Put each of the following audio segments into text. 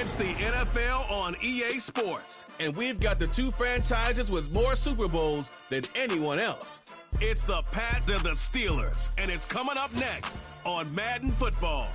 It's the NFL on EA Sports, and we've got the two franchises with more Super Bowls than anyone else. It's the Pats and the Steelers, and it's coming up next on Madden Football.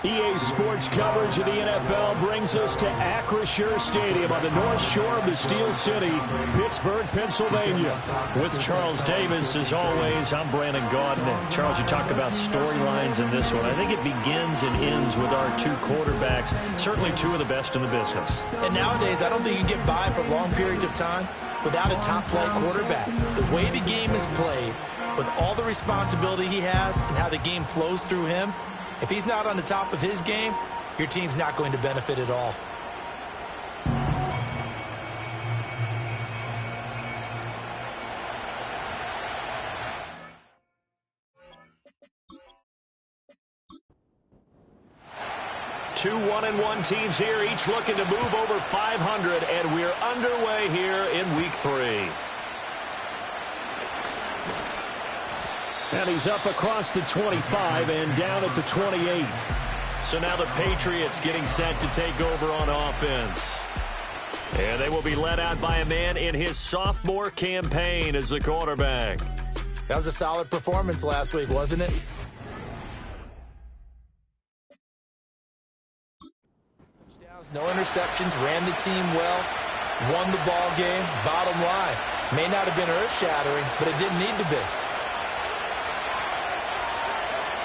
EA Sports coverage of the NFL brings us to Acrisure Stadium on the north shore of the Steel City, Pittsburgh, Pennsylvania. With Charles Davis, as always, I'm Brandon Gaudin. And Charles, you talk about storylines in this one. I think it begins and ends with our two quarterbacks, certainly two of the best in the business. And nowadays, I don't think you can get by for long periods of time without a top-flight quarterback. The way the game is played, with all the responsibility he has and how the game flows through him, if he's not on the top of his game, your team's not going to benefit at all. Two 1-1 teams here, each looking to move over 500, and we're underway here in Week 3. And he's up across the 25 and down at the 28. So now the Patriots getting set to take over on offense. And they will be led out by a man in his sophomore campaign as the quarterback. That was a solid performance last week, wasn't it? No interceptions, ran the team well, won the ball game. Bottom line, may not have been earth-shattering, but it didn't need to be.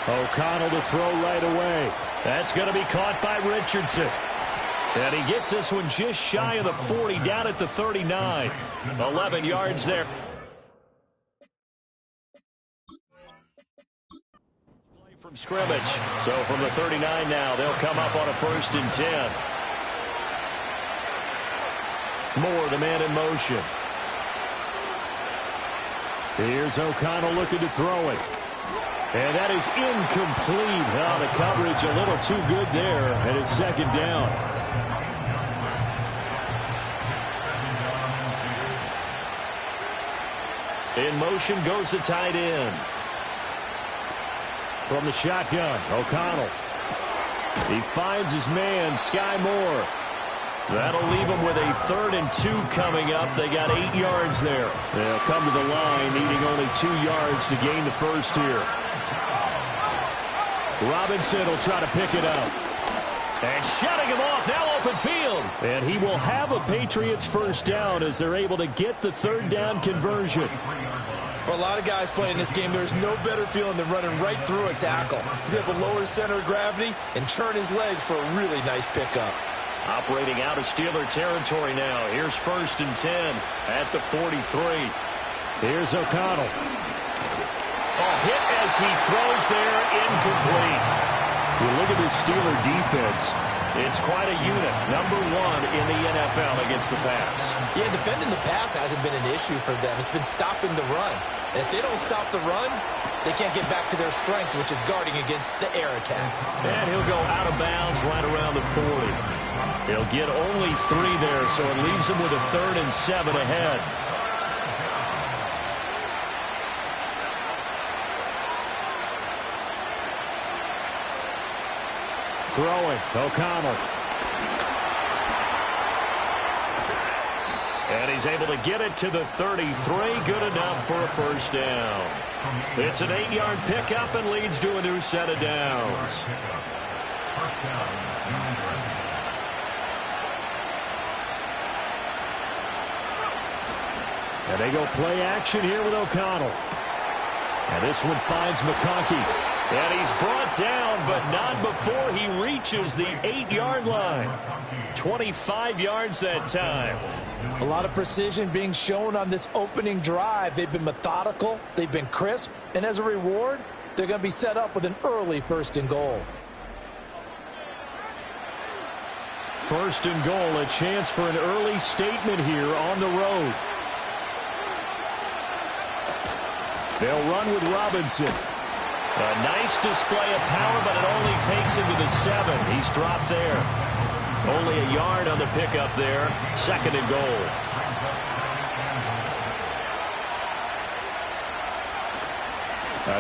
O'Connell to throw right away. That's going to be caught by Richardson. And he gets this one just shy of the 40, down at the 39. 11 yards there. Play from scrimmage. So from the 39 now, they'll come up on a 1st and 10. Moore, the man in motion. Here's O'Connell looking to throw it. And that is incomplete. Oh, the coverage a little too good there, and it's 2nd down. In motion goes the tight end. From the shotgun, O'Connell. He finds his man, Sky Moore. That'll leave him with a 3rd and 2 coming up. They got 8 yards there. They'll come to the line, needing only 2 yards to gain the first here. Robinson will try to pick it up. And shutting him off, now open field. And he will have a Patriots 1st down as they're able to get the 3rd down conversion. For a lot of guys playing this game, there's no better feeling than running right through a tackle. He's able to lower his center of gravity and churn his legs for a really nice pickup. Operating out of Steeler territory now. Here's 1st and 10 at the 43. Here's O'Connell. A hit as he throws there, incomplete. You look at this Steeler defense. It's quite a unit. Number 1 in the NFL against the pass. Yeah, defending the pass hasn't been an issue for them. It's been stopping the run. And if they don't stop the run, they can't get back to their strength, which is guarding against the air attack. And he'll go out of bounds right around the 40. He'll get only 3 there, so it leaves him with a 3rd and 7 ahead. Throwing, O'Connell. And he's able to get it to the 33. Good enough for a 1st down. It's an 8-yard pickup and leads to a new set of downs. And they go play action here with O'Connell. And this one finds McConkey. And he's brought down, but not before he reaches the 8-yard line. 25 yards that time. A lot of precision being shown on this opening drive. They've been methodical, they've been crisp, and as a reward, they're going to be set up with an early 1st and goal. 1st and goal, a chance for an early statement here on the road. They'll run with Robinson. A nice display of power, but it only takes him to the 7. He's dropped there. Only a yard on the pickup there. 2nd and goal.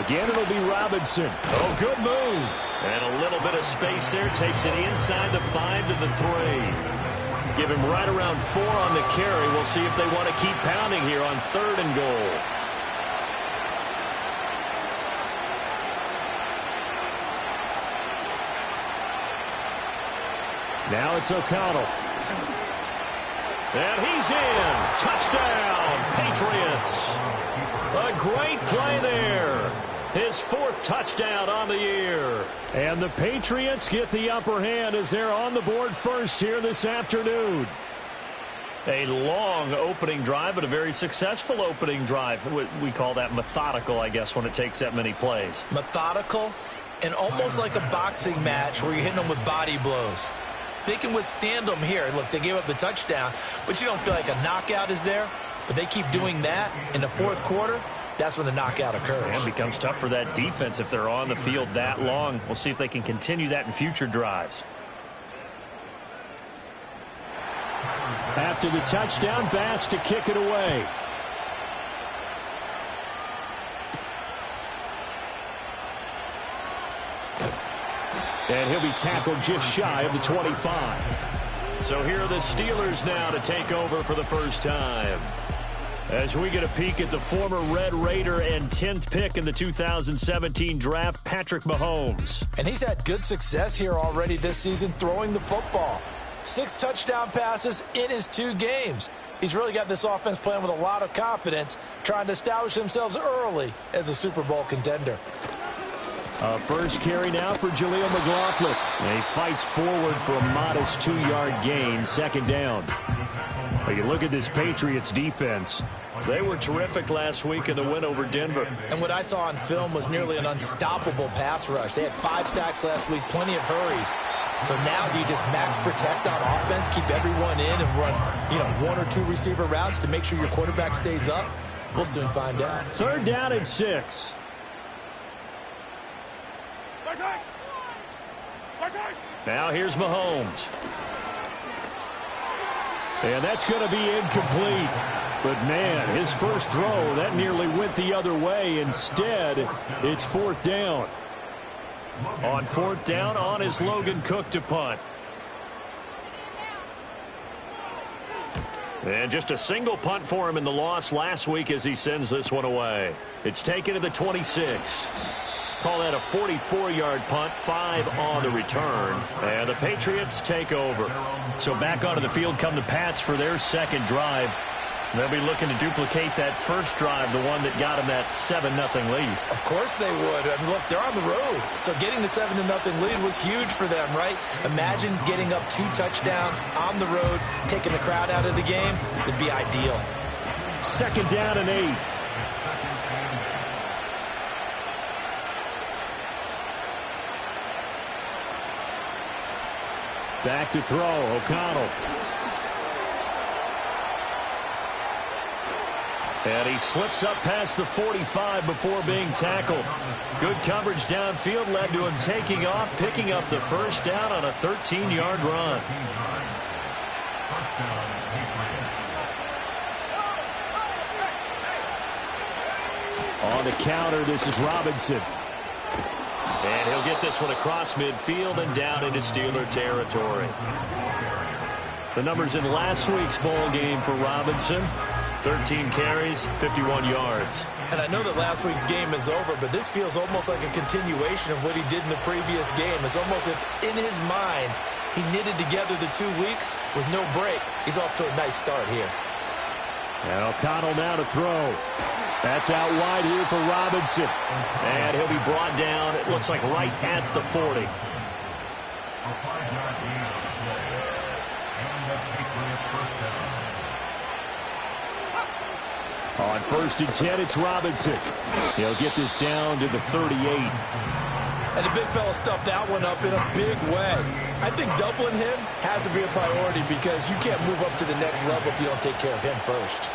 Again, it'll be Robinson. Oh, good move. And a little bit of space there. Takes it inside the 5 to the 3. Give him right around 4 on the carry. We'll see if they want to keep pounding here on 3rd and goal. Now it's O'Connell. And he's in. Touchdown, Patriots. A great play there. His 4th touchdown on the year. And the Patriots get the upper hand as they're on the board first here this afternoon. A long opening drive, but a very successful opening drive. We call that methodical, I guess, when it takes that many plays. Methodical and almost like a boxing match where you're hitting them with body blows. They can withstand them here. Look, they gave up the touchdown, but you don't feel like a knockout is there. But they keep doing that in the 4th quarter. That's when the knockout occurs. And it becomes tough for that defense if they're on the field that long. We'll see if they can continue that in future drives. After the touchdown, Bass to kick it away. And he'll be tackled just shy of the 25. So here are the Steelers now to take over for the first time. As we get a peek at the former Red Raider and 10th pick in the 2017 draft, Patrick Mahomes. And he's had good success here already this season throwing the football. 6 touchdown passes in his 2 games. He's really got this offense playing with a lot of confidence, trying to establish themselves early as a Super Bowl contender. First carry now for Jaleel McLaughlin. And he fights forward for a modest 2-yard gain, 2nd down. But you look at this Patriots defense. They were terrific last week in the win over Denver. And what I saw on film was nearly an unstoppable pass rush. They had 5 sacks last week, plenty of hurries. So now do you just max protect on offense, keep everyone in and run, 1 or 2 receiver routes to make sure your quarterback stays up? We'll soon find out. 3rd down and 6. Now here's Mahomes. And that's going to be incomplete. But, man, his first throw, that nearly went the other way. Instead, it's 4th down. On 4th down, on is Logan Cook to punt. And just a single punt for him in the loss last week as he sends this one away. It's taken to the 26. Call that a 44-yard punt, 5 on the return. And the Patriots take over. So back onto the field come the Pats for their 2nd drive. They'll be looking to duplicate that first drive, the one that got them that 7-0 lead. Of course they would. I mean, look, they're on the road. So getting the 7-0 lead was huge for them, right? Imagine getting up 2 touchdowns on the road, taking the crowd out of the game. It'd be ideal. 2nd down and 8. Back to throw, O'Connell. And he slips up past the 45 before being tackled. Good coverage downfield led to him taking off, picking up the 1st down on a 13-yard run. On the counter, this is Robinson. And he'll get this one across midfield and down into Steeler territory. The numbers in last week's bowl game for Robinson: 13 carries, 51 yards. And I know that last week's game is over, but this feels almost like a continuation of what he did in the previous game. It's almost if in his mind he knitted together the 2 weeks with no break. He's off to a nice start here. And O'Connell now to throw. That's out wide here for Robinson. And he'll be brought down, it looks like right at the 40. On 1st and 10, it's Robinson. He'll get this down to the 38. And the big fella stuffed that one up in a big way. I think doubling him has to be a priority because you can't move up to the next level if you don't take care of him first.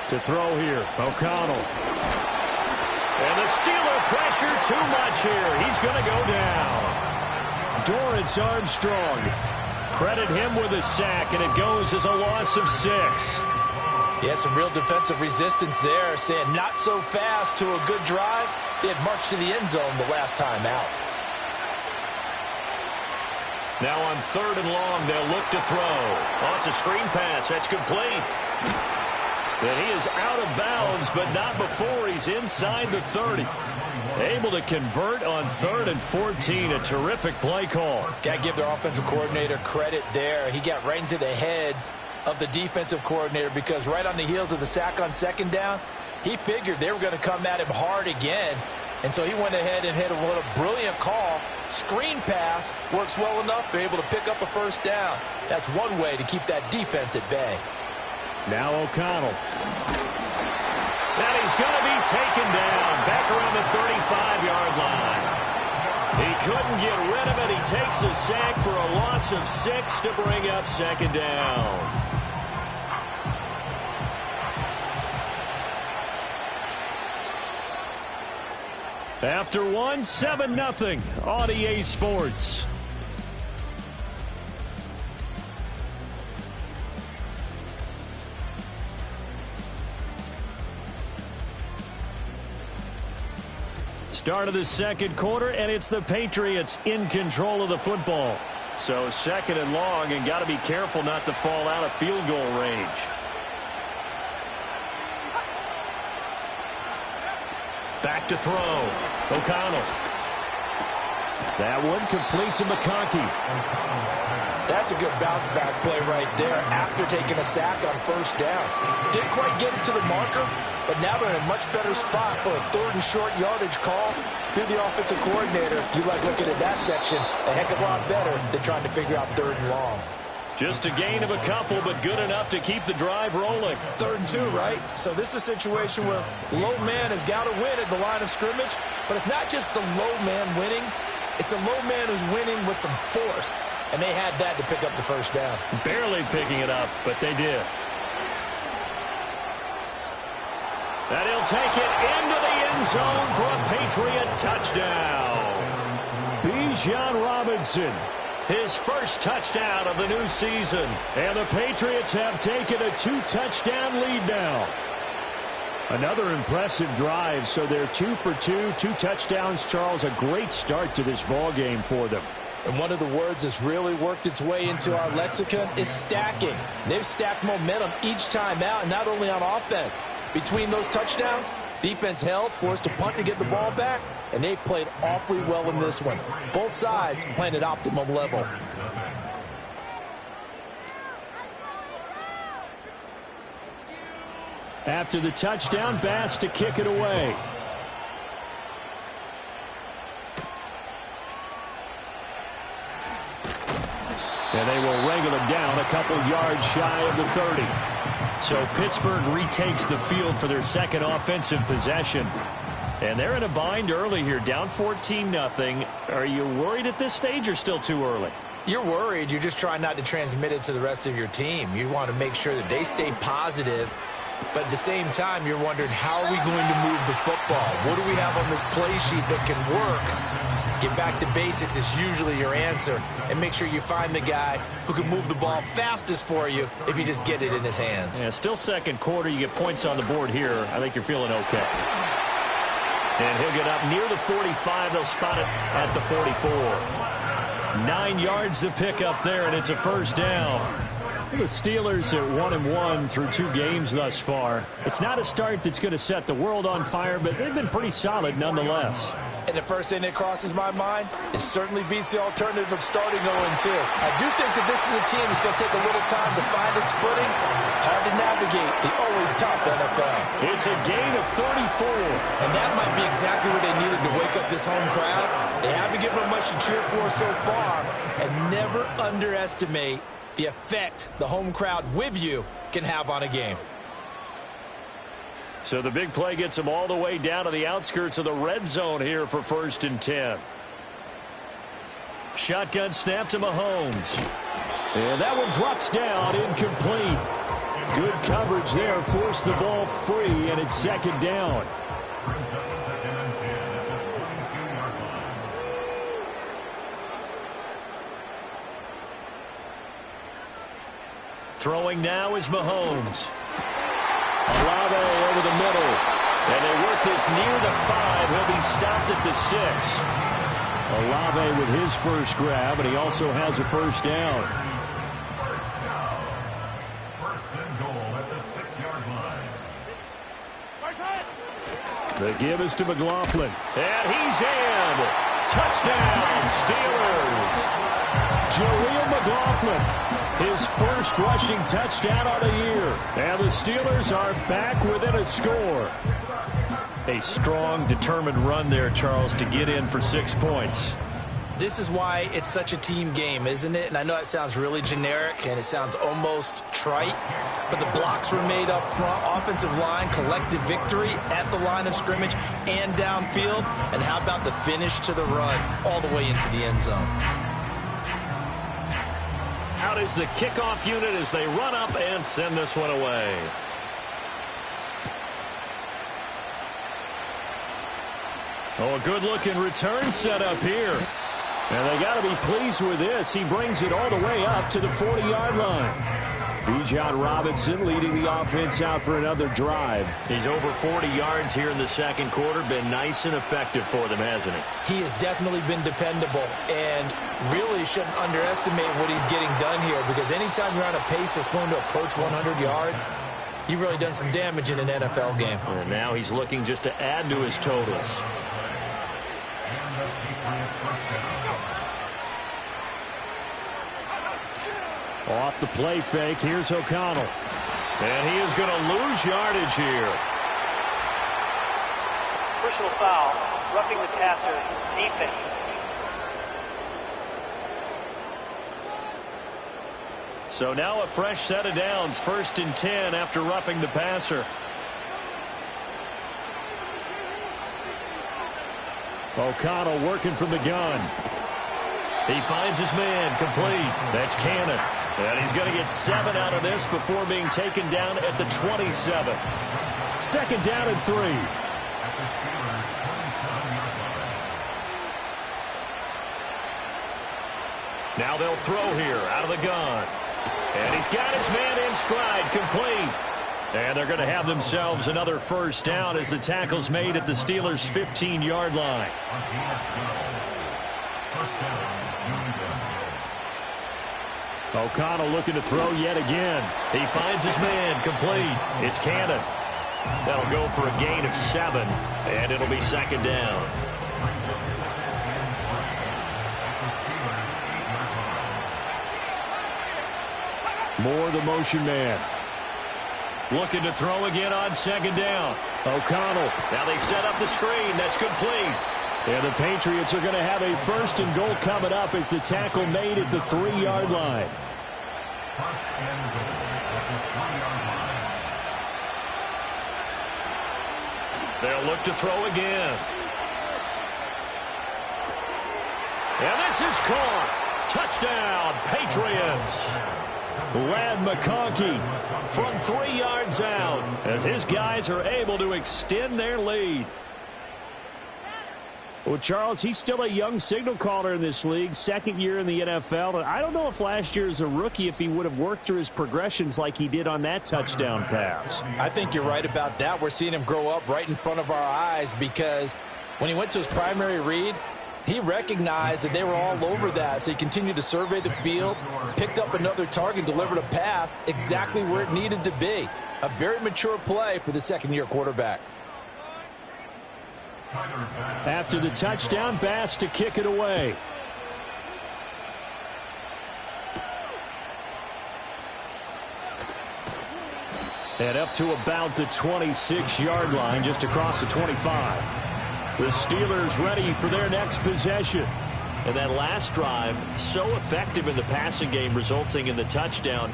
To throw here, O'Connell. And the Steeler pressure too much here. He's going to go down. Dorrance Armstrong. Credit him with a sack, and it goes as a loss of 6. Yeah, some real defensive resistance there, saying not so fast to a good drive. They had marched to the end zone the last time out. Now on 3rd and long, they'll look to throw. Oh, it's a screen pass. That's complete. And he is out of bounds, but not before he's inside the 30. Able to convert on 3rd and 14. A terrific play call. Got to give their offensive coordinator credit there. He got right into the head of the defensive coordinator because right on the heels of the sack on 2nd down, he figured they were going to come at him hard again. And so he went ahead and hit a brilliant call. Screen pass works well enough. They're able to pick up a 1st down. That's one way to keep that defense at bay. Now O'Connell. And he's going to be taken down back around the 35-yard line. He couldn't get rid of it. He takes a sack for a loss of 6 to bring up 2nd down. After 7-0 on EA Sports. Start of the 2nd quarter, and it's the Patriots in control of the football. So 2nd and long, and got to be careful not to fall out of field goal range. Back to throw. O'Connell. That one complete to McConkey. That's a good bounce-back play right there after taking a sack on 1st down. Didn't quite get it to the marker, but now they're in a much better spot for a 3rd and short yardage call through the offensive coordinator. You like looking at that section a heck of a lot better than trying to figure out 3rd and long. Just a gain of a couple, but good enough to keep the drive rolling. 3rd and 2, right? So this is a situation where low man has got to win at the line of scrimmage, but it's not just the low man winning. It's the low man who's winning with some force, and they had that to pick up the 1st down. Barely picking it up, but they did. And he'll take it into the end zone for a Patriot touchdown. Bijan Robinson. His first touchdown of the new season. And the Patriots have taken a 2-touchdown lead now. Another impressive drive, so they're 2 for 2, 2 touchdowns. Charles, a great start to this ball game for them. And one of the words that's really worked its way into our lexicon is stacking. They've stacked momentum each time out, not only on offense. Between those touchdowns, defense held, forced to punt to get the ball back, and they played awfully well in this one. Both sides playing at optimum level. After the touchdown, Bass to kick it away. And they will wrangle him down a couple yards shy of the 30. So Pittsburgh retakes the field for their 2nd offensive possession. And they're in a bind early here, down 14-0. Are you worried at this stage or still too early? You're worried. You're just trying not to transmit it to the rest of your team. You want to make sure that they stay positive. But at the same time, you're wondering, how are we going to move the football? What do we have on this play sheet that can work? Get back to basics is usually your answer. And make sure you find the guy who can move the ball fastest for you if you just get it in his hands. Yeah, still 2nd quarter. You get points on the board here. I think you're feeling okay. And he'll get up near the 45. They'll spot it at the 44. 9 yards to pick up there, and it's a 1st down. The Steelers are 1-1 through 2 games thus far. It's not a start that's going to set the world on fire, but they've been pretty solid nonetheless. And the first thing that crosses my mind, it certainly beats the alternative of starting 0-2. I do think that this is a team that's going to take a little time to find its footing. Hard to navigate the always tough NFL. It's a gain of 34. And that might be exactly what they needed to wake up this home crowd. They haven't given them much to cheer for so far. And never underestimate the effect the home crowd with you can have on a game. So the big play gets them all the way down to the outskirts of the red zone here for 1st and 10. Shotgun snap to Mahomes. And that one drops down, incomplete. Good coverage there, forced the ball free, and it's 2nd down. Throwing now is Mahomes. Olave over the middle. And they work this this near the 5. He'll be stopped at the 6. Olave with his first grab, and he also has a first down. First and goal at the 6-yard line. The give is to McLaughlin. And he's in. Touchdown, Steelers. Jaleel McLaughlin, his first rushing touchdown of the year. And the Steelers are back within a score. A strong, determined run there, Charles, to get in for 6 points. This is why it's such a team game, isn't it? And I know it sounds really generic and it sounds almost trite, but the blocks were made up front, offensive line, collective victory at the line of scrimmage and downfield. And how about the finish to the run all the way into the end zone? Out is the kickoff unit as they run up and send this one away. Oh, a good-looking return set up here. And they got to be pleased with this. He brings it all the way up to the 40-yard line. Bijan Robinson leading the offense out for another drive. He's over 40 yards here in the second quarter. Been nice and effective for them, hasn't he? He has definitely been dependable and really shouldn't underestimate what he's getting done here, because anytime you're on a pace that's going to approach 100 yards, you've really done some damage in an NFL game. And now he's looking just to add to his totals. Off the play fake, here's O'Connell. And he is going to lose yardage here. Personal foul, roughing the passer, defense. So now a fresh set of downs, 1st and 10 after roughing the passer. O'Connell working from the gun. He finds his man, complete. That's Cannon. And he's going to get 7 out of this before being taken down at the 27. 2nd down and 3. Now they'll throw here out of the gun. And he's got his man in stride, complete. And they're going to have themselves another first down as the tackle's made at the Steelers' 15-yard line. O'Connell looking to throw yet again. He finds his man, complete. It's Cannon. That'll go for a gain of 7, and it'll be 2nd down. Moore, the motion man. Looking to throw again on 2nd down. O'Connell. Now they set up the screen. That's complete. And the Patriots are going to have a 1st and goal coming up as the tackle made at the 3-yard line. They'll look to throw again. And this is caught. Touchdown, Patriots. Ladd McConkey from 3 yards out as his guys are able to extend their lead. Well, Charles, he's still a young signal caller in this league, 2nd year in the NFL. And I don't know if last year as a rookie, if he would have worked through his progressions like he did on that touchdown pass. I think you're right about that. We're seeing him grow up right in front of our eyes, because when he went to his primary read, he recognized that they were all over that. So he continued to survey the field, picked up another target, delivered a pass exactly where it needed to be. A very mature play for the 2nd-year quarterback. After the touchdown, Bass to kick it away. And up to about the 26-yard line, just across the 25. The Steelers ready for their next possession. And that last drive, so effective in the passing game, resulting in the touchdown.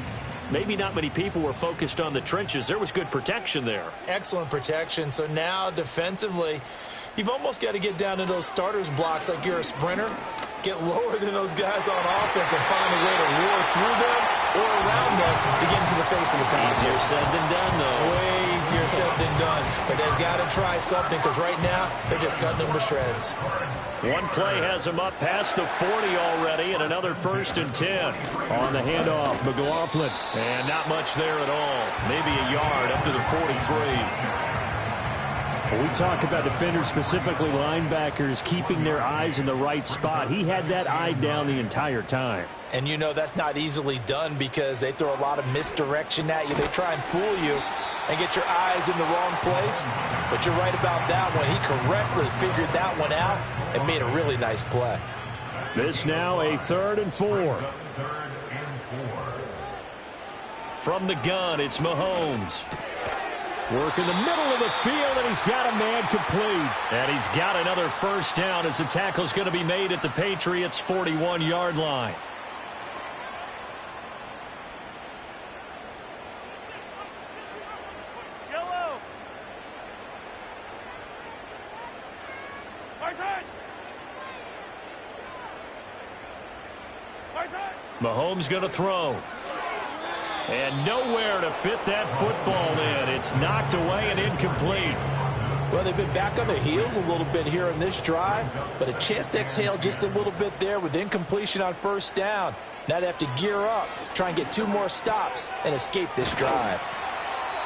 Maybe not many people were focused on the trenches. There was good protection there. Excellent protection. So now defensively, you've almost got to get down to those starters blocks like you're a sprinter. Get lower than those guys on offense and find a way to roar through them or around them to get into the face of the passer. Easier said than done, though. Way easier said than done. But they've got to try something, because right now they're just cutting them to shreds. One play has them up past the 40 already, and another 1st and 10. On the handoff, McLaughlin. And not much there at all. Maybe a yard up to the 43. When we talk about defenders, specifically linebackers, keeping their eyes in the right spot, he had that eye down the entire time. And you know that's not easily done because they throw a lot of misdirection at you. They try and fool you and get your eyes in the wrong place. But you're right about that one. He correctly figured that one out and made a really nice play. This now a 3rd and 4. From the gun, it's Mahomes. Work in the middle of the field, and he's got a man complete. And he's got another first down as the tackle's going to be made at the Patriots' 41-yard line. Mahomes going to throw. And nowhere to fit that football in. It's knocked away and incomplete. Well, they've been back on their heels a little bit here in this drive, but a chance to exhale just a little bit there with incompletion on first down. Now they have to gear up, try and get 2 more stops, and escape this drive.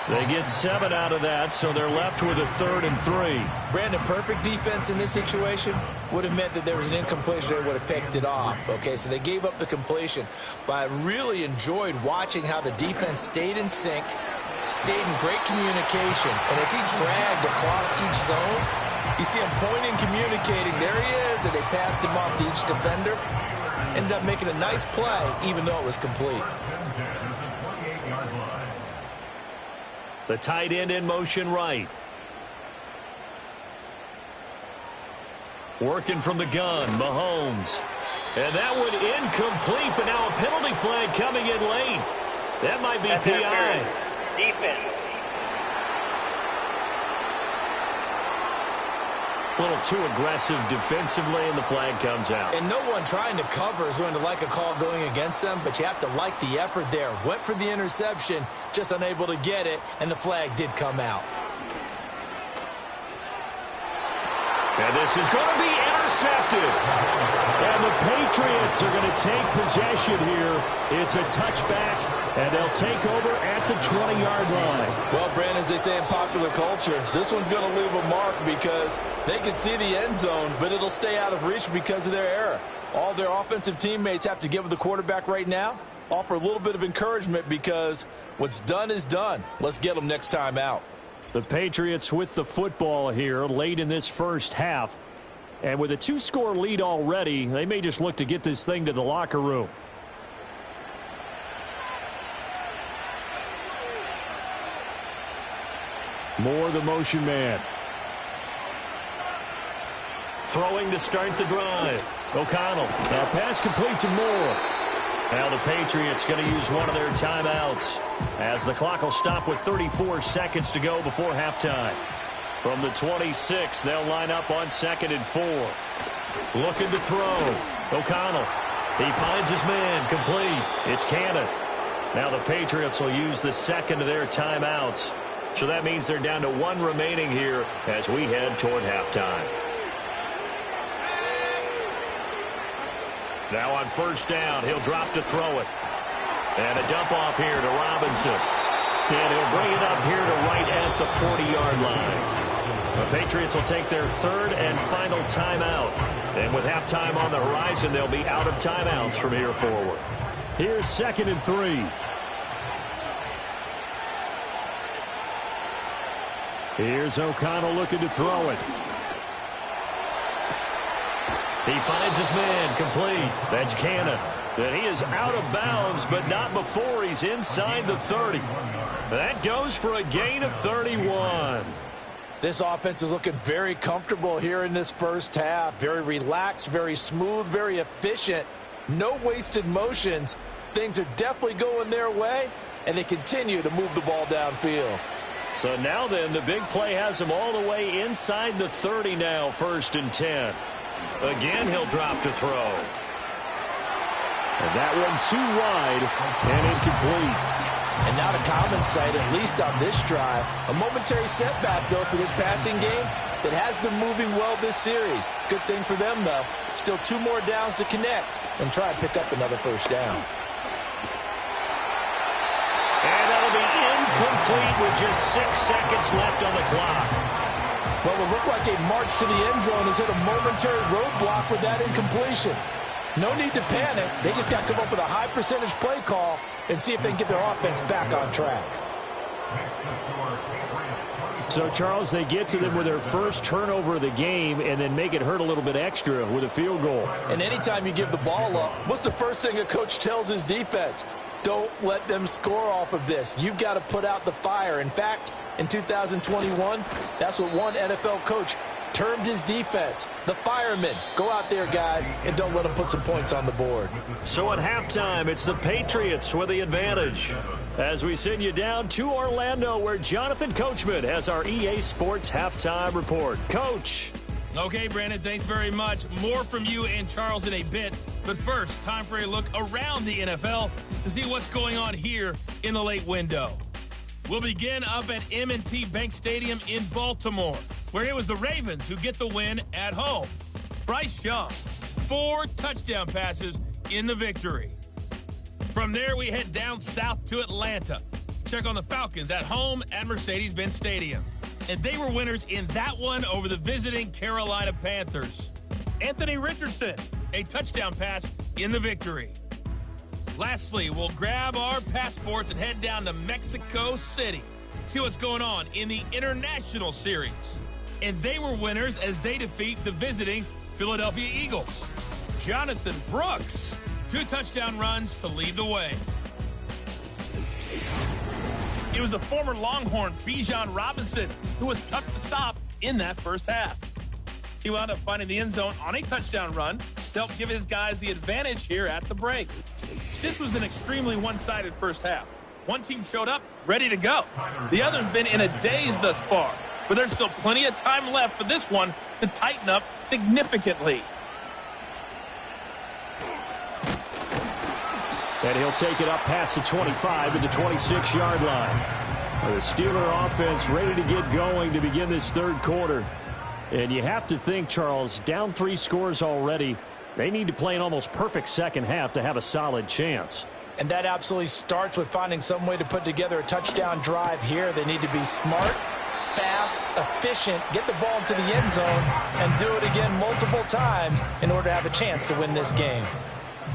They get 7 out of that, so they're left with a 3rd and 3. Brandon, perfect defense in this situation would have meant that there was an incompletion. They would have picked it off. Okay, so they gave up the completion. But I really enjoyed watching how the defense stayed in sync, stayed in great communication. And as he dragged across each zone, you see him pointing, communicating. There he is, and they passed him off to each defender. Ended up making a nice play, even though it was complete. The tight end in motion right. Working from the gun, Mahomes. And that one incomplete, but now a penalty flag coming in late. That might be PI. Defense. A little too aggressive defensively, and the flag comes out. And no one trying to cover is going to like a call going against them, but you have to like the effort there. Went for the interception, just unable to get it, and the flag did come out. And this is going to be intercepted. And the Patriots are going to take possession here. It's a touchback, and they'll take over at the 20-yard line. Well, Brandon, as they say in popular culture, this one's going to leave a mark because they can see the end zone, but it'll stay out of reach because of their error. All their offensive teammates have to give the quarterback right now, offer a little bit of encouragement because what's done is done. Let's get them next time out. The Patriots with the football here late in this first half. And with a 2-score lead already, they may just look to get this thing to the locker room. Moore, the motion man. Throwing to start the drive. O'Connell. Now pass complete to Moore. Now the Patriots going to use one of their timeouts as the clock will stop with 34 seconds to go before halftime. From the 26, they'll line up on 2nd and 4. Looking to throw. O'Connell. He finds his man. Complete. It's Cannon. Now the Patriots will use the second of their timeouts. So that means they're down to 1 remaining here as we head toward halftime. Now on first down, he'll drop to throw it. And a dump off here to Robinson. And he'll bring it up here to right at the 40-yard line. The Patriots will take their 3rd and final timeout. And with halftime on the horizon, they'll be out of timeouts from here forward. Here's 2nd and 3. Here's O'Connell looking to throw it. He finds his man. Complete. That's Cannon. And he is out of bounds, but not before he's inside the 30. That goes for a gain of 31. This offense is looking very comfortable here in this first half. Very relaxed, very smooth, very efficient. No wasted motions. Things are definitely going their way, and they continue to move the ball downfield. So now then, the big play has him all the way inside the 30 now, 1st and 10. Again, he'll drop to throw. And that one too wide and incomplete. And not a common sight, at least on this drive. A momentary setback, though, for this passing game that has been moving well this series. Good thing for them, though. Still 2 more downs to connect and try and pick up another first down. And that'll be incomplete with just 6 seconds left on the clock. What will look like a march to the end zone has hit a momentary roadblock with that incompletion. No need to panic. They just got to come up with a high percentage play call and see if they can get their offense back on track. So, Charles, they get to them with their first turnover of the game and then make it hurt a little bit extra with a field goal. And anytime you give the ball up, what's the first thing a coach tells his defense? Don't let them score off of this. You've got to put out the fire. In fact, in 2021, that's what one NFL coach termed his defense, the firemen. Go out there, guys, and don't let them put some points on the board. So at halftime, it's the Patriots with the advantage. As we send you down to Orlando, where Jonathan Coachman has our EA Sports halftime report. Coach. Okay, Brandon, thanks very much. More from you and Charles in a bit. But first, time for a look around the NFL to see what's going on here in the late window. We'll begin up at M&T Bank Stadium in Baltimore, where it was the Ravens who get the win at home. Bryce Young, 4 touchdown passes in the victory. From there, we head down south to Atlanta to check on the Falcons at home at Mercedes-Benz Stadium. And they were winners in that one over the visiting Carolina Panthers. Anthony Richardson, a touchdown pass in the victory. Lastly, we'll grab our passports and head down to Mexico City. See what's going on in the International Series. And they were winners as they defeat the visiting Philadelphia Eagles. Jonathan Brooks, 2 touchdown runs to lead the way. It was the former Longhorn Bijan Robinson who was tough to stop in that first half. He wound up finding the end zone on a touchdown run to help give his guys the advantage here at the break. This was an extremely one-sided first half. One team showed up ready to go. The other's been in a daze thus far, but there's still plenty of time left for this one to tighten up significantly. And he'll take it up past the 25 to the 26-yard line. The Steeler offense ready to get going to begin this third quarter. And you have to think, Charles, down 3 scores already. They need to play an almost perfect second half to have a solid chance. And that absolutely starts with finding some way to put together a touchdown drive here. They need to be smart, fast, efficient, get the ball to the end zone, and do it again multiple times in order to have a chance to win this game.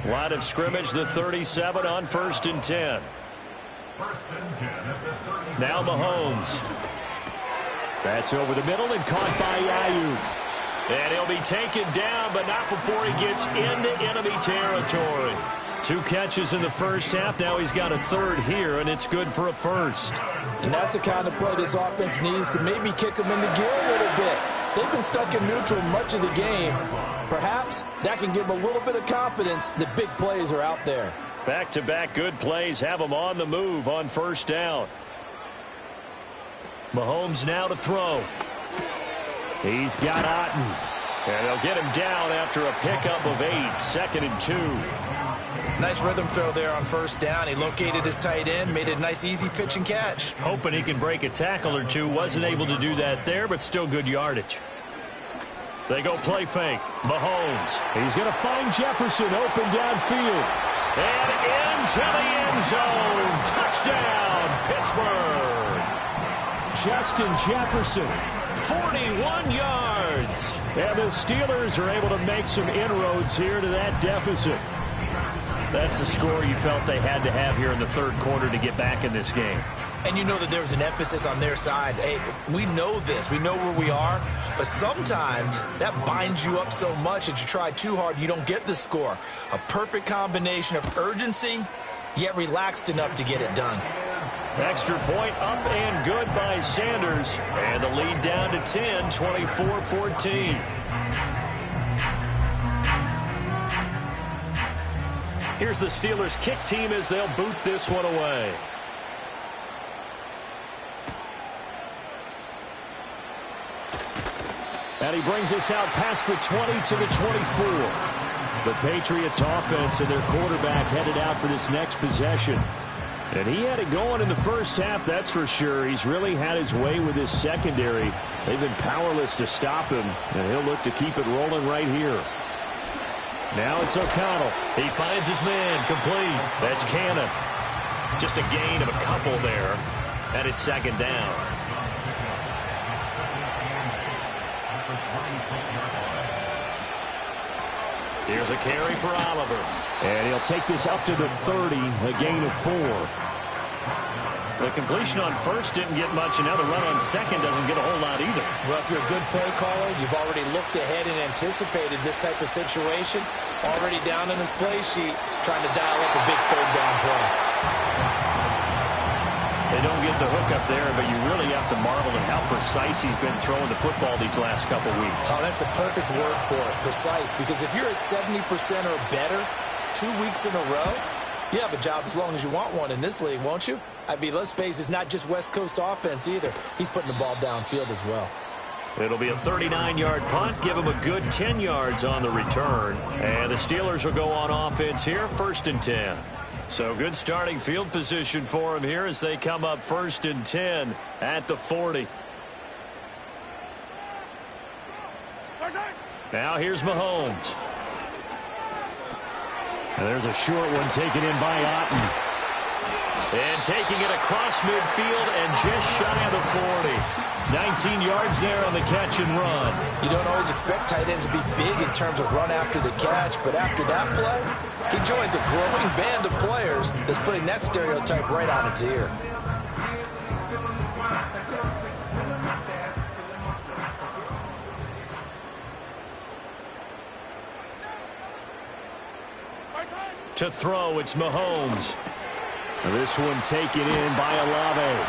Line of scrimmage, the 37 on 1st and 10. Now Mahomes. That's over the middle and caught by Ayuk. And he'll be taken down, but not before he gets into enemy territory. 2 catches in the first half. Now he's got a 3rd here, and it's good for a 1st. And that's the kind of play this offense needs to maybe kick them into gear a little bit. They've been stuck in neutral much of the game. Perhaps that can give them a little bit of confidence that big plays are out there. Back-to-back good plays have them on the move on 1st down. Mahomes now to throw. He's got Otten. And they'll get him down after a pickup of 8, 2nd and 2. Nice rhythm throw there on 1st down. He located his tight end, made a nice easy pitch and catch. Hoping he can break a tackle or 2. Wasn't able to do that there, but still good yardage. They go play fake. Mahomes. He's going to find Jefferson open downfield. And into the end zone. Touchdown, Pittsburgh. Justin Jefferson, 41 yards. And the Steelers are able to make some inroads here to that deficit. That's a score you felt they had to have here in the third quarter to get back in this game. And you know that there was an emphasis on their side. Hey, we know this. We know where we are. But sometimes that binds you up so much that you try too hard, you don't get the score. A perfect combination of urgency, yet relaxed enough to get it done. Extra point up and good by Sanders. And the lead down to 10, 24-14. Here's the Steelers kick team as they'll boot this one away. And he brings us out past the 20 to the 24. The Patriots offense and their quarterback headed out for this next possession. And he had it going in the first half, that's for sure. He's really had his way with his secondary. They've been powerless to stop him, and he'll look to keep it rolling right here. Now it's O'Connell. He finds his man, complete. That's Cannon. Just a gain of a couple there, and it's second down. There's a carry for Oliver. And he'll take this up to the 30, a gain of 4. The completion on first didn't get much, and now the run on second doesn't get a whole lot either. Well, if you're a good play caller, you've already looked ahead and anticipated this type of situation. Already down in his play sheet, trying to dial up a big third down play. They don't get the hook up there, but you really have to marvel at how precise he's been throwing the football these last couple weeks. Oh, that's the perfect word for it, precise. Because if you're at 70% or better 2 weeks in a row, you have a job as long as you want one in this league, won't you? I mean, let's face it, it's not just West Coast offense either. He's putting the ball downfield as well. It'll be a 39-yard punt. Give him a good 10 yards on the return. And the Steelers will go on offense here, 1st and 10. So good starting field position for him here as they come up 1st and 10 at the 40. Now here's Mahomes. And there's a short one taken in by Otten. And taking it across midfield and just shy of the 40. 19 yards there on the catch and run. You don't always expect tight ends to be big in terms of run after the catch, but after that play, he joins a growing band of players that's putting that stereotype right on its ear. To throw, it's Mahomes. This one taken in by Olave.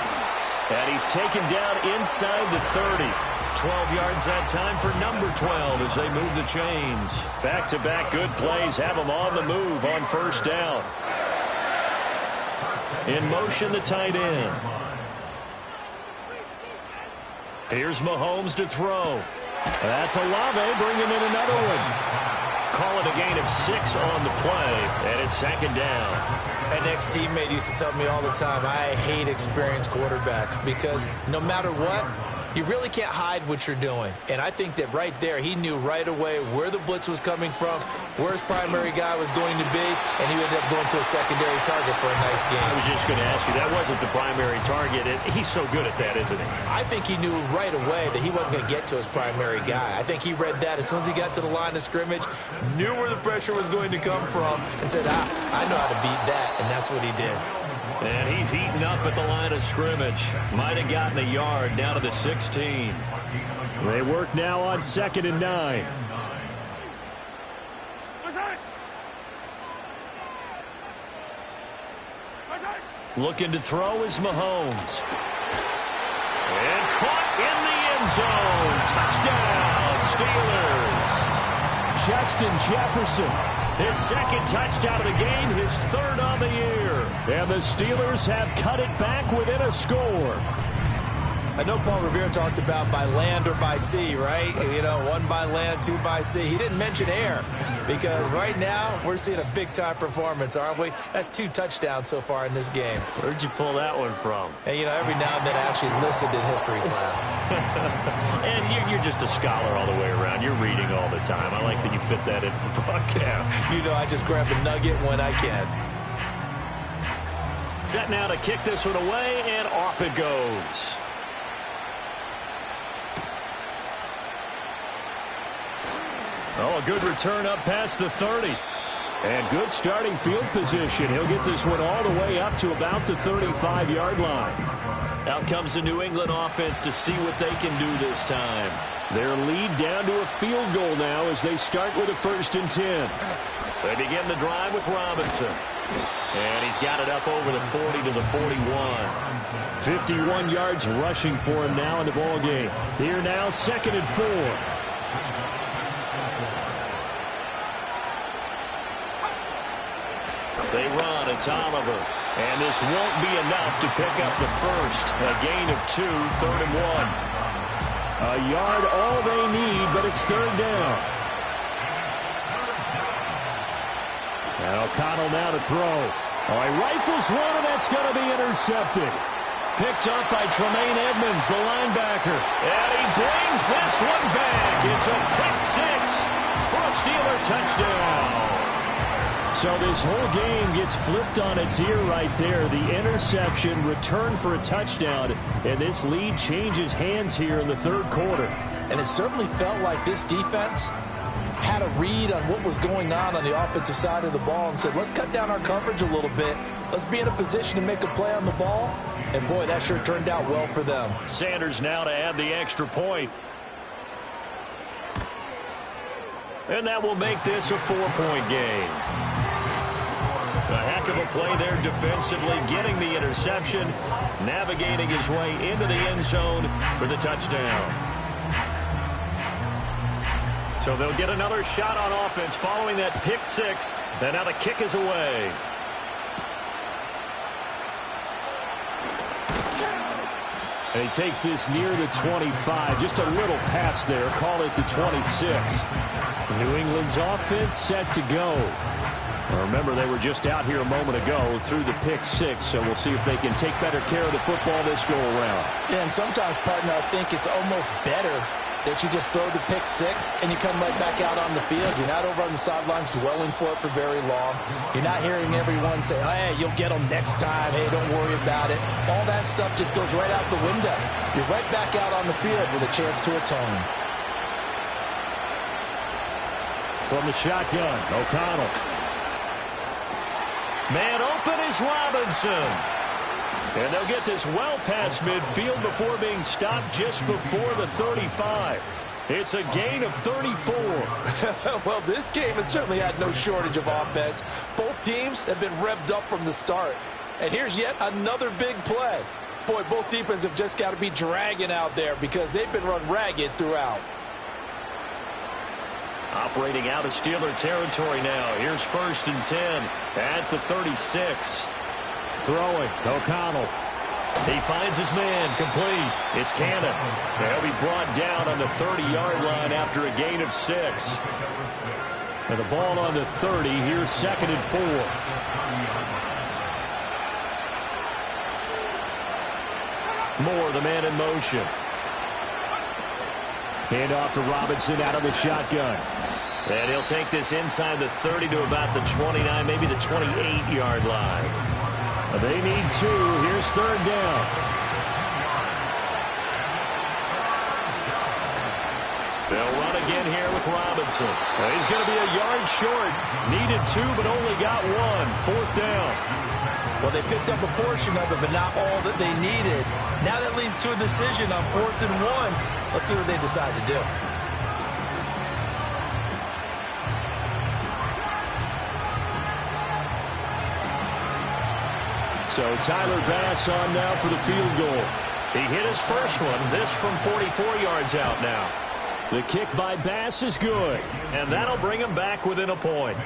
And he's taken down inside the 30. 12 yards that time for number 12 as they move the chains. Back-to-back good plays have them on the move on 1st down. In motion, the tight end. Here's Mahomes to throw. That's Olave bringing in another one. Call it a gain of 6 on the play, and it's 2nd down. An ex-teammate used to tell me all the time, I hate experienced quarterbacks because no matter what, you really can't hide what you're doing. And I think that right there, he knew right away where the blitz was coming from, where his primary guy was going to be, and he ended up going to a secondary target for a nice game. I was just going to ask you, that wasn't the primary target. He's so good at that, isn't he? I think he knew right away that he wasn't going to get to his primary guy. I think he read that as soon as he got to the line of scrimmage, knew where the pressure was going to come from, and said, I know how to beat that, and that's what he did. And he's heating up at the line of scrimmage. Might have gotten a yard down to the 16. They work now on 2nd and 9. Looking to throw is Mahomes. And caught in the end zone. Touchdown, Steelers. Justin Jefferson. His 2nd touchdown of the game, his 3rd on the year. And the Steelers have cut it back within a score. I know Paul Revere talked about by land or by sea, right? You know, 1 by land, 2 by sea. He didn't mention air because right now we're seeing a big-time performance, aren't we? That's 2 touchdowns so far in this game. Where'd you pull that one from? And, you know, every now and then I actually listened in history class. And you're just a scholar all the way around. You're reading all the time. I like that you fit that in for broadcast. You know, I just grab a nugget when I can. Set now to kick this one away, and off it goes. Oh, a good return up past the 30. And good starting field position. He'll get this one all the way up to about the 35-yard line. Out comes the New England offense to see what they can do this time. Their lead down to a field goal now as they start with a 1st and 10. They begin the drive with Robinson. And he's got it up over the 40 to the 41. 51 yards rushing for him now in the ball game. Here now, 2nd and 4. They run, it's Oliver. And this won't be enough to pick up the 1st. A gain of 2, 3rd and 1. A yard all they need, but it's 3rd down. And O'Connell now to throw. Oh, he rifles one, and that's going to be intercepted. Picked up by Tremaine Edmonds, the linebacker. And he brings this one back. It's a pick 6 for a Steeler touchdown. So this whole game gets flipped on its ear right there. The interception, return for a touchdown, and this lead changes hands here in the 3rd quarter. And it certainly felt like this defense had a read on what was going on the offensive side of the ball and said, let's cut down our coverage a little bit. Let's be in a position to make a play on the ball. And, boy, that sure turned out well for them. Sanders now to add the extra point. And that will make this a 4-point game. A heck of a play there defensively, getting the interception, navigating his way into the end zone for the touchdown. So they'll get another shot on offense following that pick six, and now the kick is away. And he takes this near the 25, just a little pass there, call it the 26. New England's offense set to go. Remember, they were just out here a moment ago through the pick six, so we'll see if they can take better care of the football this go-around. Yeah, and sometimes, partner, I think it's almost better that you just throw the pick six and you come right back out on the field. You're not over on the sidelines dwelling for it for very long. You're not hearing everyone say, oh, hey, you'll get them next time. Hey, don't worry about it. All that stuff just goes right out the window. You're right back out on the field with a chance to atone. From the shotgun, O'Connell. Man open is Robinson. And they'll get this well past midfield before being stopped just before the 35. It's a gain of 34. Well, this game has certainly had no shortage of offense. Both teams have been revved up from the start. And here's yet another big play. Boy, both defenses have just got to be dragging out there because they've been run ragged throughout. Operating out of Steeler territory now. Here's 1st and 10 at the 36. Throwing, O'Connell. He finds his man, complete. It's Cannon. He'll be brought down on the 30-yard line after a gain of 6. And the ball on the 30, here's 2nd and 4. Moore, the man in motion. Hand off to Robinson out of the shotgun. And he'll take this inside the 30 to about the 29, maybe the 28-yard line. They need 2. Here's 3rd down. They'll run again here with Robinson. He's going to be a yard short. Needed 2, but only got 1. 4th down. Well, they picked up a portion of it, but not all that they needed. Now that leads to a decision on 4th and 1. Let's see what they decide to do. So Tyler Bass on now for the field goal. He hit his first one. This from 44 yards out now. The kick by Bass is good, and that'll bring him back within a point.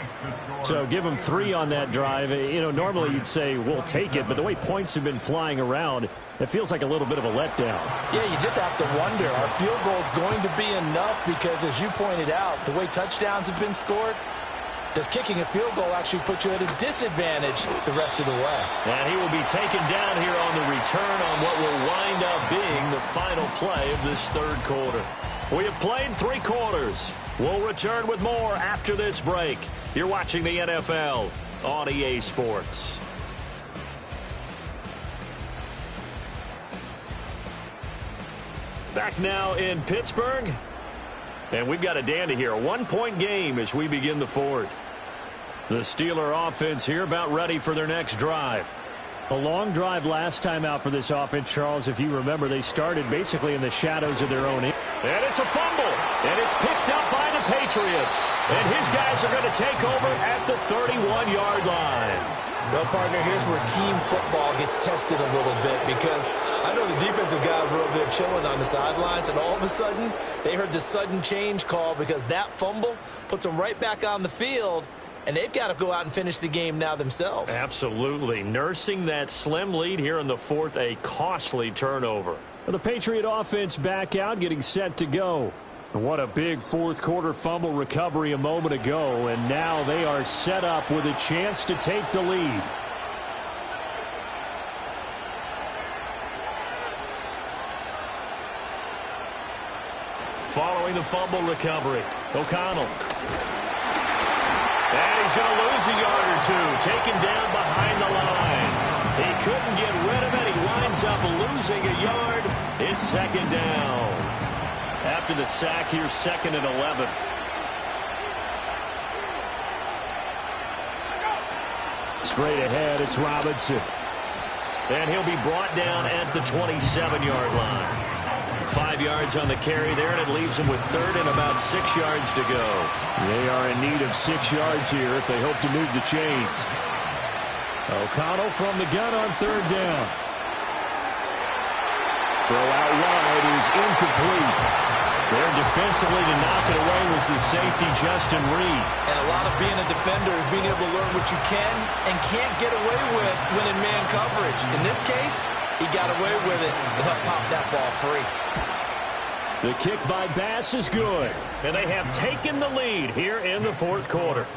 So give him 3 on that drive. You know, normally you'd say we'll take it, but the way points have been flying around, it feels like a little bit of a letdown. Yeah, you just have to wonder, are field goals going to be enough? Because as you pointed out, the way touchdowns have been scored, does kicking a field goal actually put you at a disadvantage the rest of the way? And he will be taken down here on the return on what will wind up being the final play of this 3rd quarter. We have played 3 quarters. We'll return with more after this break. You're watching the NFL on EA Sports. Back now in Pittsburgh. And we've got a dandy here. A 1-point game as we begin the 4th. The Steeler offense here about ready for their next drive. A long drive last time out for this offense, Charles. If you remember, they started basically in the shadows of their own. And it's a fumble. And it's picked up by the Patriots. And his guys are going to take over at the 31-yard line. Well, partner, here's where team football gets tested a little bit because I know the defensive guys were over there chilling on the sidelines, and all of a sudden they heard the sudden change call because that fumble puts them right back on the field, and they've got to go out and finish the game now themselves. Absolutely. Nursing that slim lead here in the 4th, a costly turnover. The Patriot offense back out, getting set to go. What a big 4th quarter fumble recovery a moment ago, and now they are set up with a chance to take the lead. Following the fumble recovery, O'Connell. And he's going to lose a yard or 2, taken down behind the line. He couldn't get rid of it. He winds up losing a yard. It's 2nd down. After the sack, here's 2nd and 11. Straight ahead, it's Robinson. And he'll be brought down at the 27-yard line. 5 yards on the carry there, and it leaves him with third and about 6 yards to go. They are in need of 6 yards here if they hope to move the chains. O'Connell from the gun on third down. Throw out wide is incomplete. There defensively to knock it away was the safety, Justin Reed. And a lot of being a defender is being able to learn what you can and can't get away with when in man coverage. In this case, he got away with it and helped pop that ball free. The kick by Bass is good. And they have taken the lead here in the fourth quarter.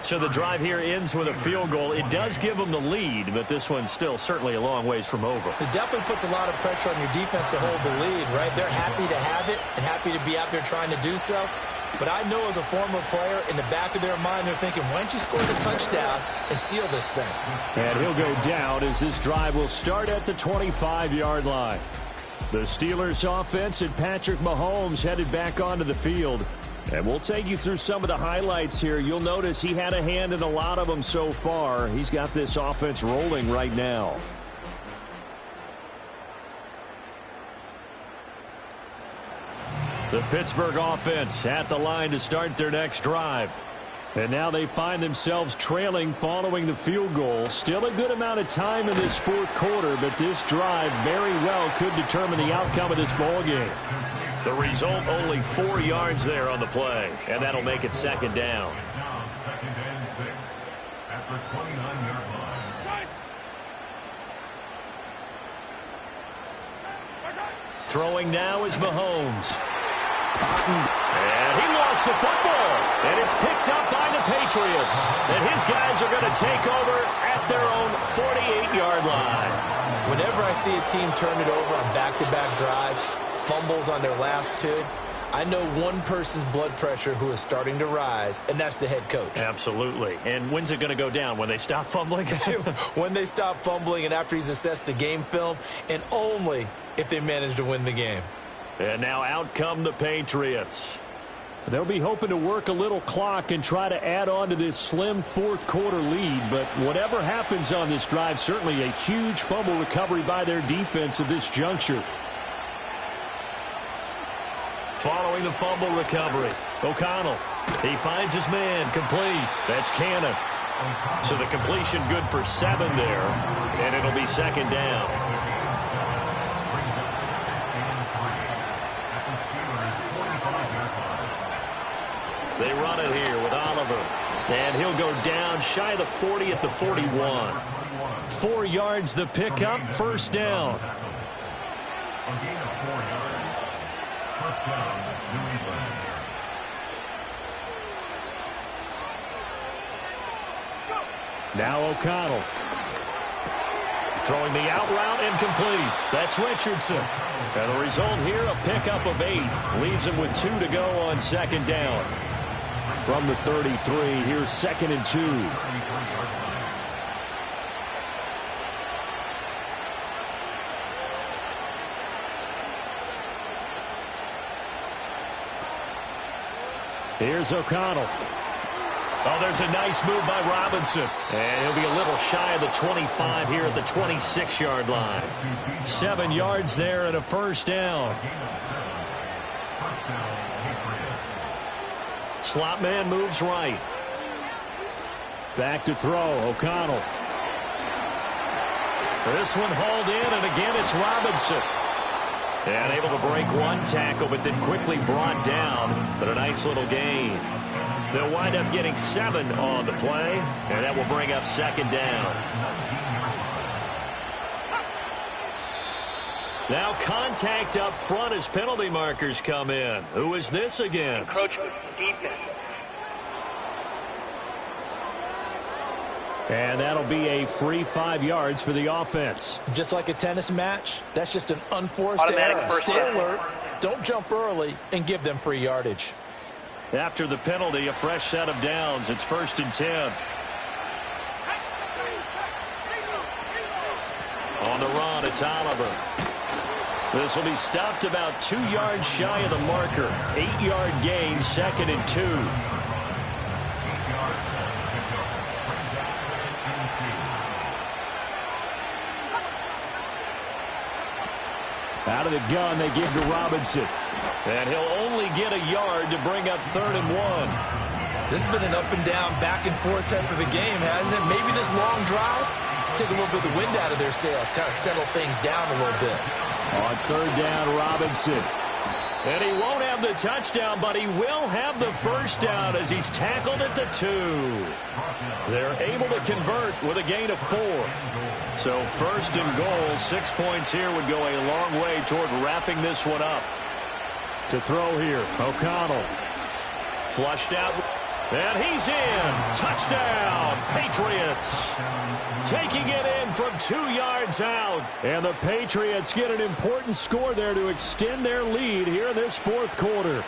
So the drive here ends with a field goal. It does give them the lead, but this one's still certainly a long ways from over. It definitely puts a lot of pressure on your defense to hold the lead, right? They're happy to have it and happy to be out there trying to do so. But I know as a former player, in the back of their mind, they're thinking, why don't you score the touchdown and seal this thing? And he'll go down as this drive will start at the 25-yard line. The Steelers offense and Patrick Mahomes headed back onto the field. And we'll take you through some of the highlights here. You'll notice he had a hand in a lot of them so far. He's got this offense rolling right now. The Pittsburgh offense at the line to start their next drive. And now they find themselves trailing following the field goal. Still a good amount of time in this fourth quarter, but this drive very well could determine the outcome of this ball game. The result, only 4 yards there on the play, and that'll make it second down. It's now 2nd and 6 at the 29-yard line. Throwing now is Mahomes. And he lost the football, and it's picked up by the Patriots. And his guys are going to take over at their own 48-yard line. Whenever I see a team turn it over on back-to-back drives, fumbles on their last two, I know one person's blood pressure who is starting to rise, and that's the head coach. Absolutely. And when's it going to go down? When they stop fumbling? When they stop fumbling and after he's assessed the game film, and only if they manage to win the game. And now out come the Patriots. They'll be hoping to work a little clock and try to add on to this slim fourth quarter lead. But whatever happens on this drive, certainly a huge fumble recovery by their defense at this juncture. Following the fumble recovery, O'Connell, he finds his man, complete. That's Cannon. So the completion good for 7 there, and it'll be second down. They run it here with Oliver, and he'll go down shy of the 40 at the 41. 4 yards the pickup, first down. A gain of 4 yards. First down, New England. Now O'Connell. Throwing the out route incomplete. That's Richardson. And the result here, a pickup of 8. Leaves him with 2 to go on second down. From the 33, here's 2nd and 2. Here's O'Connell. Oh, there's a nice move by Robinson. And he'll be a little shy of the 25 here at the 26-yard line. 7 yards there and a first down. Slot man moves right. Back to throw, O'Connell. This one hauled in, and again it's Robinson. And able to break one tackle, but then quickly brought down. But a nice little gain. They'll wind up getting 7 on the play, and that will bring up second down. Now contact up front as penalty markers come in. Who is this against? Encroachment defense. And that'll be a free 5 yards for the offense. Just like a tennis match, that's just an unforced Automatic error. first Stay down. alert, don't jump early, and give them free yardage. After the penalty, a fresh set of downs. It's 1st and 10. On the run, it's Oliver. This will be stopped about 2 yards shy of the marker. 8-yard gain, 2nd and 2. Out of the gun, they give to Robinson. And he'll only get a yard to bring up 3rd and 1. This has been an up and down, back and forth type of a game, hasn't it? Maybe this long drive, take a little bit of the wind out of their sails, kind of settle things down a little bit. On 3rd down, Robinson. And he won't have the touchdown, but he will have the first down as he's tackled at the 2. They're able to convert with a gain of 4. So 1st and goal, 6 points here would go a long way toward wrapping this one up. To throw here, O'Connell. Flushed out. And he's in. Touchdown, Patriots. Taking it in from 2 yards out. And the Patriots get an important score there to extend their lead here in this 4th quarter.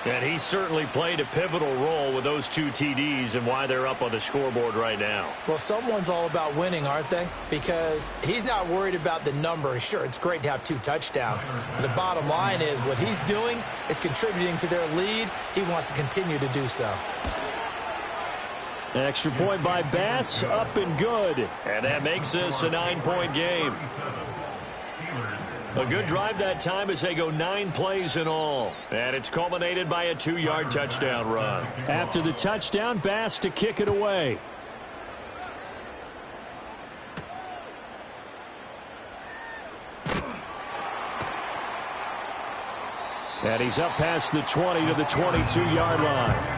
And he certainly played a pivotal role with those 2 TDs and why they're up on the scoreboard right now. Well, someone's all about winning, aren't they? Because he's not worried about the number. Sure, it's great to have 2 touchdowns. But the bottom line is what he's doing is contributing to their lead. He wants to continue to do so. Extra point by Bass, up and good. And that makes this a 9-point game. A good drive that time as they go 9 plays in all. And it's culminated by a 2-yard touchdown run. After the touchdown, Bass to kick it away. And he's up past the 20 to the 22-yard line.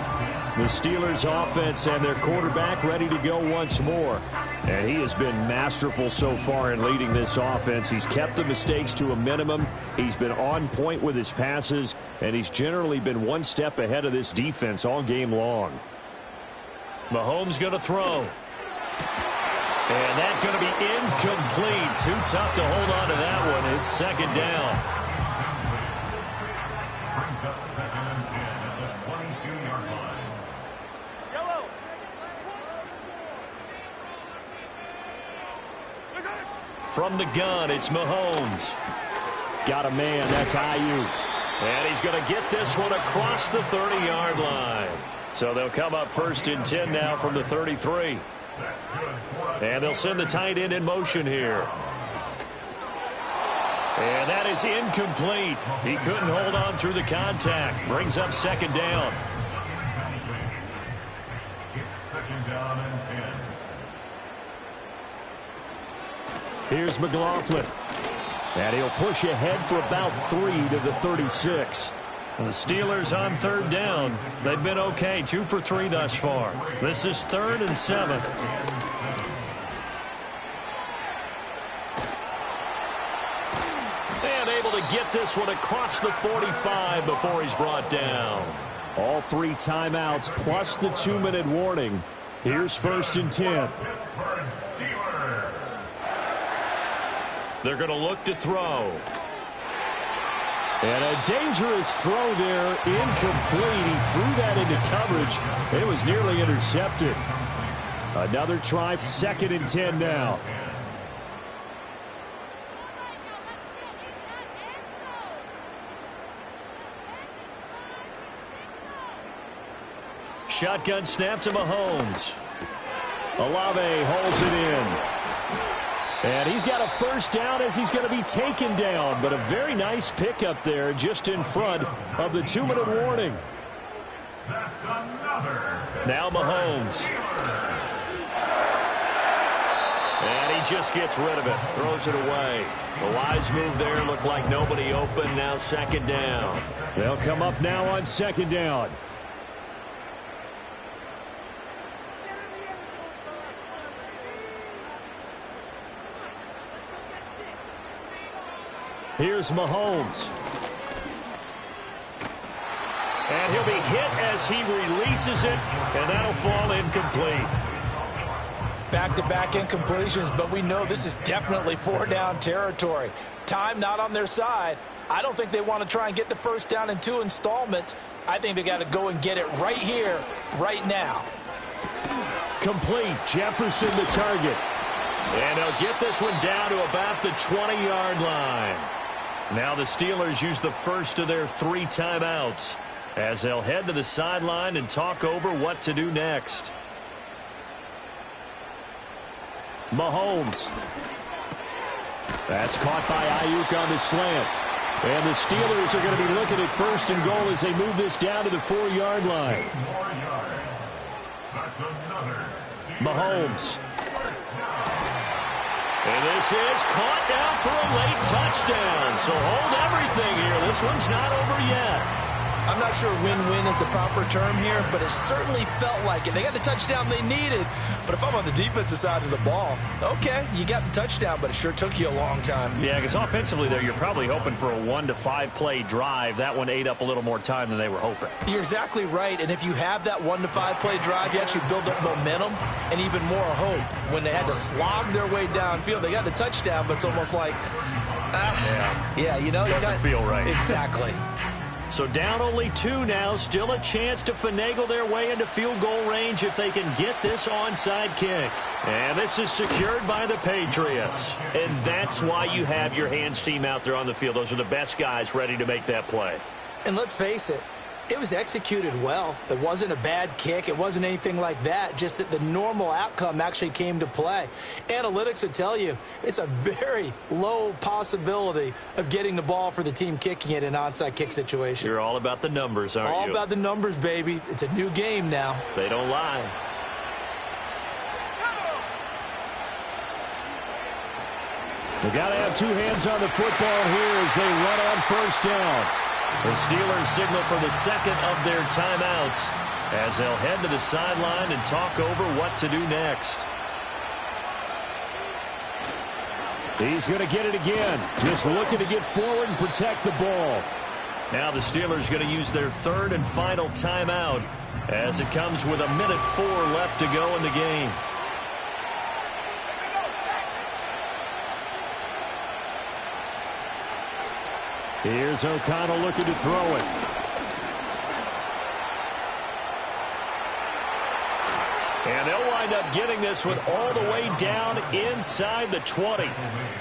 The Steelers offense and their quarterback ready to go once more. And he has been masterful so far in leading this offense. He's kept the mistakes to a minimum. He's been on point with his passes. And he's generally been one step ahead of this defense all game long. Mahomes going to throw. And that's going to be incomplete. Too tough to hold on to that one. It's 2nd down. Brings up 2nd and 10 at the 22-yard line. From the gun, it's Mahomes. Got a man, that's Ayuk. And he's going to get this one across the 30-yard line. So they'll come up 1st and 10 now from the 33. And they'll send the tight end in motion here. And that is incomplete. He couldn't hold on through the contact. Brings up 2nd down. It's 2nd down and 10. Here's McLaughlin. And he'll push ahead for about 3 to the 36. And the Steelers on 3rd down. They've been okay. 2 for 3 thus far. This is 3rd and 7. And able to get this one across the 45 before he's brought down. All 3 timeouts plus the 2-minute warning. Here's 1st and 10. Pittsburgh Steelers. They're going to look to throw. And a dangerous throw there, incomplete. He threw that into coverage. It was nearly intercepted. Another try, 2nd and 10 now. Shotgun snap to Mahomes. Olave holds it in. And he's got a 1st down as he's going to be taken down. But a very nice pickup there just in front of the 2-minute warning. That's another. Now Mahomes. And he just gets rid of it. Throws it away. The wise move there. Looked like nobody open. Now 2nd down. They'll come up now on 2nd down. Here's Mahomes. And he'll be hit as he releases it, and that'll fall incomplete. Back-to-back incompletions, but we know this is definitely 4-down territory. Time not on their side. I don't think they want to try and get the 1st down in 2 installments. I think they got to go and get it right here, right now. Complete. Jefferson the target. And they'll get this one down to about the 20-yard line. Now the Steelers use the first of their 3 timeouts as they'll head to the sideline and talk over what to do next. Mahomes. That's caught by Ayuk on the slant. And the Steelers are going to be looking at 1st and goal as they move this down to the 4-yard line. Mahomes. And this is caught down for a late touchdown. So hold everything here. This one's not over yet. I'm not sure win-win is the proper term here, but it certainly felt like it. They got the touchdown they needed, but if I'm on the defensive side of the ball, okay, you got the touchdown, but it sure took you a long time. Yeah, because offensively there, you're probably hoping for a 1 to 5 play drive. That one ate up a little more time than they were hoping. You're exactly right, and if you have that 1 to 5 play drive, you actually build up momentum and even more hope. When they had to slog their way downfield, they got the touchdown, but it's almost like, you know. Doesn't feel right. Exactly. So down only 2 now, still a chance to finagle their way into field goal range if they can get this onside kick. And this is secured by the Patriots. And that's why you have your hands team out there on the field. Those are the best guys ready to make that play. And let's face it, it was executed well. It wasn't a bad kick. It wasn't anything like that. Just that the normal outcome actually came to play. Analytics will tell you it's a very low possibility of getting the ball for the team kicking it in an onside kick situation. You're all about the numbers, aren't you? All about the numbers, baby. It's a new game now. They don't lie. They got to have 2 hands on the football here as they run on 1st down. The Steelers signal for the 2nd of their timeouts as they'll head to the sideline and talk over what to do next. He's going to get it again. Just looking to get forward and protect the ball. Now the Steelers going to use their 3rd and final timeout as it comes with 1:04 left to go in the game. Here's O'Connell looking to throw it. And they'll wind up getting this one all the way down inside the 20.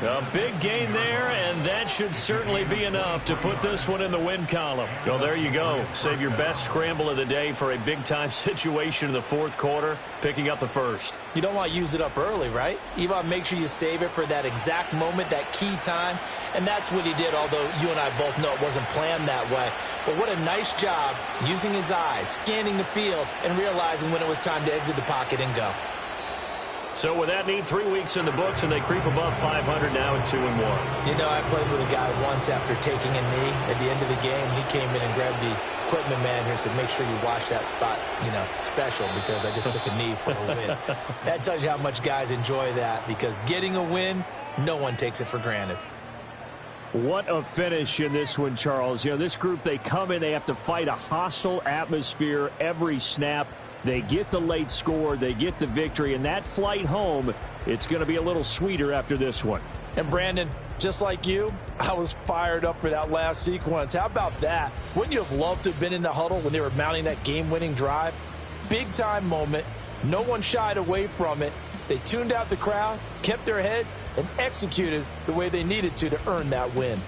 A big gain there, and that should certainly be enough to put this one in the win column. So there you go. Save your best scramble of the day for a big-time situation in the 4th quarter, picking up the 1st. You don't want to use it up early, right? You want to make sure you save it for that exact moment, that key time. And that's what he did, although you and I both know it wasn't planned that way. But what a nice job using his eyes, scanning the field, and realizing when it was time to exit the pocket and go. So with that neat 3 weeks in the books, and they creep above 500 now at 2-1. You know, I played with a guy once after taking a knee at the end of the game. He came in and grabbed the equipment man here and said, make sure you watch that spot, you know, special, because I just took a knee for a win. That tells you how much guys enjoy that, because getting a win, no one takes it for granted. What a finish in this one, Charles. You know, this group, they come in, they have to fight a hostile atmosphere every snap. They get the late score, they get the victory, and that flight home, it's going to be a little sweeter after this one. And Brandon, just like you, I was fired up for that last sequence. How about that? Wouldn't you have loved to have been in the huddle when they were mounting that game-winning drive? Big-time moment. No one shied away from it. They tuned out the crowd, kept their heads, and executed the way they needed to earn that win.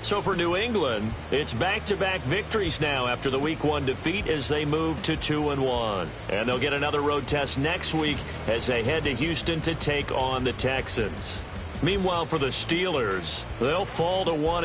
So for New England, it's back-to-back victories now after the Week 1 defeat as they move to 2-1. And they'll get another road test next week as they head to Houston to take on the Texans. Meanwhile, for the Steelers, they'll fall to 1.